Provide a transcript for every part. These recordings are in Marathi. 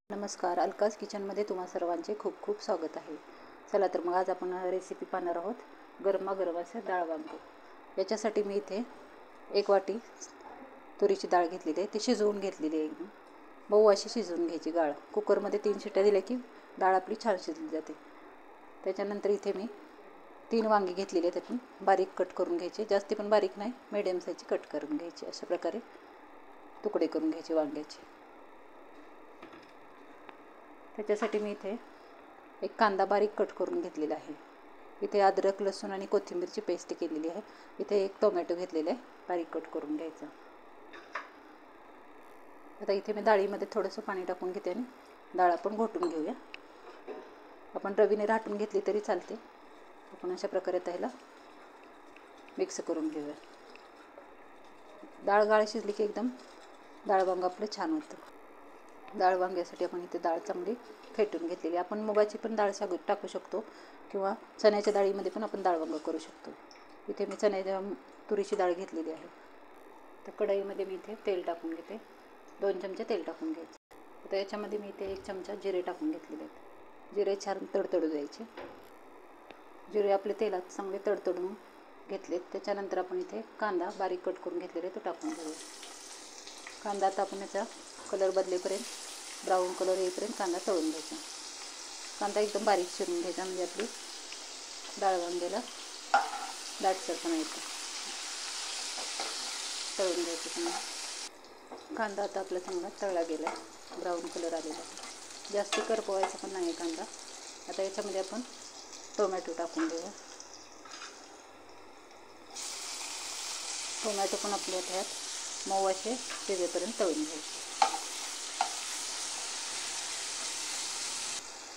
नमस्कार, अलकाज किचनमध्ये तुम्हा सर्वांचे खूप खूप स्वागत आहे. चला तर मग आज आपण रेसिपी पाहणार आहोत गरमागरम असे डाळ वांगे. याच्यासाठी मी इथे 1 वाटी तुरीची डाळ घेतलेली आहे. ती शिजवून घेतलेली आहे. एकदम मऊ अशी शिजवून घ्यायची डाळ. कुकरमध्ये 3 शिट्ट्या दिल्या की डाळ आपली छान शिजली जाते. त्याच्यानंतर इथे मी 3 वांगी घेतलेली आहेत. त्यातून बारीक कट करून घ्यायचे, जास्ती पण बारीक नाही, मिडियम साईजची कट करून घ्यायची. अशा प्रकारे तुकडे करून घ्यायचे वांग्याचे. त्याच्यासाठी मी इथे एक कांदा बारीक कट करून घेतलेला आहे. इथे अद्रक, लसूण आणि कोथिंबीरची पेस्ट केलेली आहे. इथे एक टोमॅटो घेतलेला आहे, बारीक कट करून घ्यायचा. आता इथे मी डाळीमध्ये थोडंसं पाणी टाकून घेते आणि डाळ आपण घोटून घेऊया. आपण रवीने राहटून घेतली तरी चालते. आपण अशा प्रकारे त्याला मिक्स करून घेऊया. डाळ गाळ शिजली की एकदम डाळ वांग आपलं छान होतं. डाळ वांग्यासाठी आपण इथे डाळ चांगली फेटून घेतलेली. आपण मुगाची पण डाळ टाकू शकतो किंवा चण्याच्या डाळीमध्ये पण आपण डाळ वांग करू शकतो. इथे मी तुरीची डाळ घेतलेली आहे. तर कढईमध्ये मी इथे तेल टाकून घेते. 2 चमचे तेल टाकून घ्यायचे. आता याच्यामध्ये मी इथे 1 चमचा जिरे टाकून घेतलेले आहेत. जिरे छान तडतडू द्यायचे. जिरे आपले तेलात चांगले तडतडून घेतलेत. त्याच्यानंतर आपण इथे कांदा बारीक कट करून घेतलेले तो टाकून घेऊया. कांदा आता आपण याचा कलर बदलेपर्यंत, ब्राऊन कलर येईपर्यंत कांदा तळून घ्यायचा. कांदा एकदम बारीक चिरून घ्यायचा, म्हणजे आपली डाळ वांग्याला दाटसरपणा येतो. तळून घ्यायचं चांगला. कांदा आता आपला चांगला तळला गेला आहे, ब्राऊन कलर आलेला आहे. जास्ती करपवायचा पण नाही कांदा. आता याच्यामध्ये आपण टोमॅटो टाकून घेऊया. टोमॅटो पण आपल्या त्यात मऊ असे शिजेपर्यंत तळून घ्यायचे.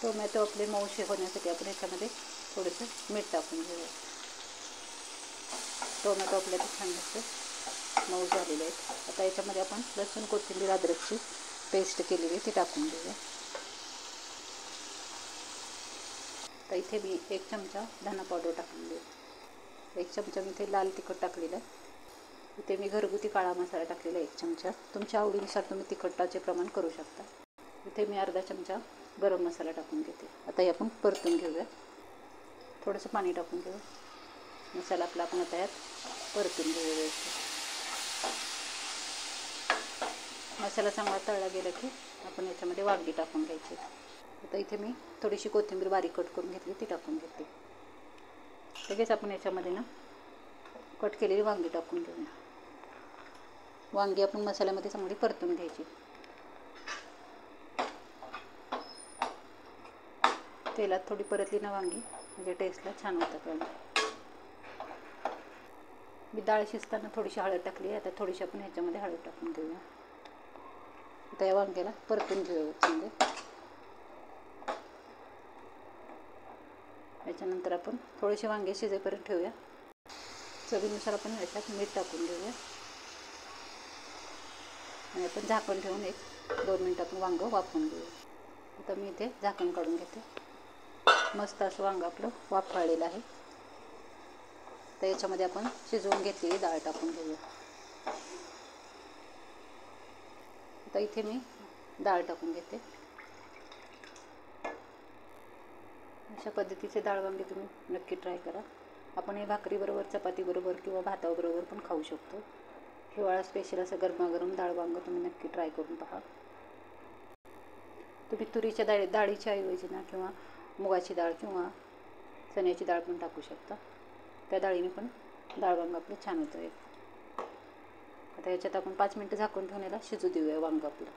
टोमॅटो आपले मऊशे होण्यासाठी आपण याच्यामध्ये थोडंसं मीठ टाकून घेऊया. टोमॅटो आपल्याला छान असं मऊ झालेले आहेत. आता याच्यामध्ये आपण लसूण, कोथिंबीर, अद्रकची पेस्ट केलेली आहे ती टाकून घेऊया. तर इथे मी 1 चमचा धना पावडर टाकलेली आहे. 1 चमचा मी इथे लाल तिखट टाकलेलं आहे. इथे मी घरगुती काळा मसाला टाकलेला आहे 1 चमचा. तुमच्या आवडीनुसार तुम्ही तिखटाचे प्रमाण करू शकता. इथे मी अर्धा चमचा गरम मसाला टाकून घेते. आता हे आपण परतून घेऊया. थोडंसं पाणी टाकून घेऊया. मसाला आपला आपण आता यात परतून घेऊया व्यवस्थित. मसाला चांगला तळला गेला की आपण याच्यामध्ये वांगी टाकून घ्यायची. आता इथे मी थोडीशी कोथिंबीर बारीक कट करून घेतली ती टाकून घेते. लगेच आपण याच्यामध्ये कट केलेली वांगी टाकून घेऊया. वांगी आपण मसाल्यामध्ये चांगली परतून घ्यायची. तेलात थोडी परतली ना वांगी, म्हणजे टेस्टला छान होतात वांगी. मी डाळ शिजताना थोडीशी हळद टाकली. आता थोडीशी आपण ह्याच्यामध्ये हळद टाकून घेऊया. आता या वांग्याला परतून घेऊया चांगले. याच्यानंतर आपण थोडेसे वांगे शिजेपर्यंत ठेवूया. चवीनुसार आपण याच्यात मीठ टाकून घेऊया आणि आपण झाकण ठेवून 1-2 मिनिट आपण वांगं वाफवून घेऊया. आता मी इथे झाकण काढून घेते. मस्त असं वांगं आपलं वाफाळलेलं आहे. तर याच्यामध्ये आपण शिजवून घेतलेली डाळ टाकून घेऊया. आता इथे मी डाळ टाकून घेते. अशा पद्धतीचे डाळ वांगे तुम्ही नक्की ट्राय करा. आपण हे भाकरीबरोबर, चपातीबरोबर किंवा भाताबरोबर पण खाऊ शकतो. हिवाळा स्पेशल असं गरमागरम डाळ वांगं तुम्ही नक्की ट्राय करून पहा. तुम्ही तुरीच्या डाळीच्या ऐवजी ना किंवा मुगाची डाळ किंवा चण्याची डाळ पण टाकू शकता. त्या डाळीने पण डाळ वांगं आपलं छान होतं. आता याच्यात आपण 5 मिनटं झाकून ठेवून याला शिजू देऊया वांगं आपलं.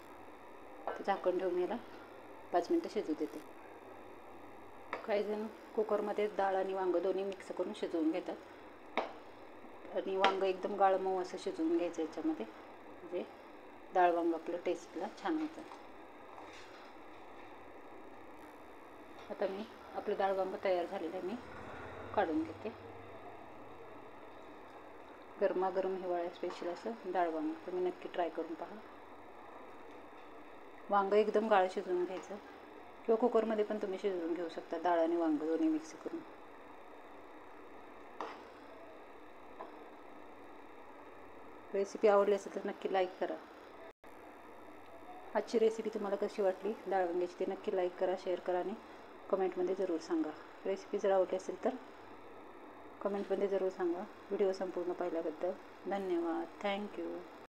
तर झाकण ठेवून याला 5 मिनटं शिजू देते. काही जण कुकरमध्ये डाळ आणि वांगं दोन्ही मिक्स करून शिजवून घेतात आणि वांगं एकदम गाळ मऊ असं शिजवून घ्यायचं याच्यामध्ये, म्हणजे डाळ वांगं आपलं टेस्टला छान होतं. आता मी आपलं डाळ वांगं तयार झालेलं आहे, मी काढून घेते. गरमागरम हिवाळ्या स्पेशल असं डाळ वांगं तुम्ही नक्की ट्राय करून पहा. वांगं एकदम गाळ शिजवून घ्यायचं किंवा कुकरमध्ये पण तुम्ही शिजवून घेऊ शकता. डाळ आणि वांगं दोन्ही मिक्स करून. रेसिपी आवडली असेल तर नक्की लाईक करा. आजची रेसिपी तुम्हाला कशी वाटली डाळ वांग्याची ते नक्की लाईक करा, शेअर करा आणि कमेंटमध्ये जरूर सांगा. रेसिपी जर आवडली असेल तर कमेंटमध्ये जरूर सांगा. व्हिडिओ संपूर्ण पाहिल्याबद्दल धन्यवाद. थँक्यू.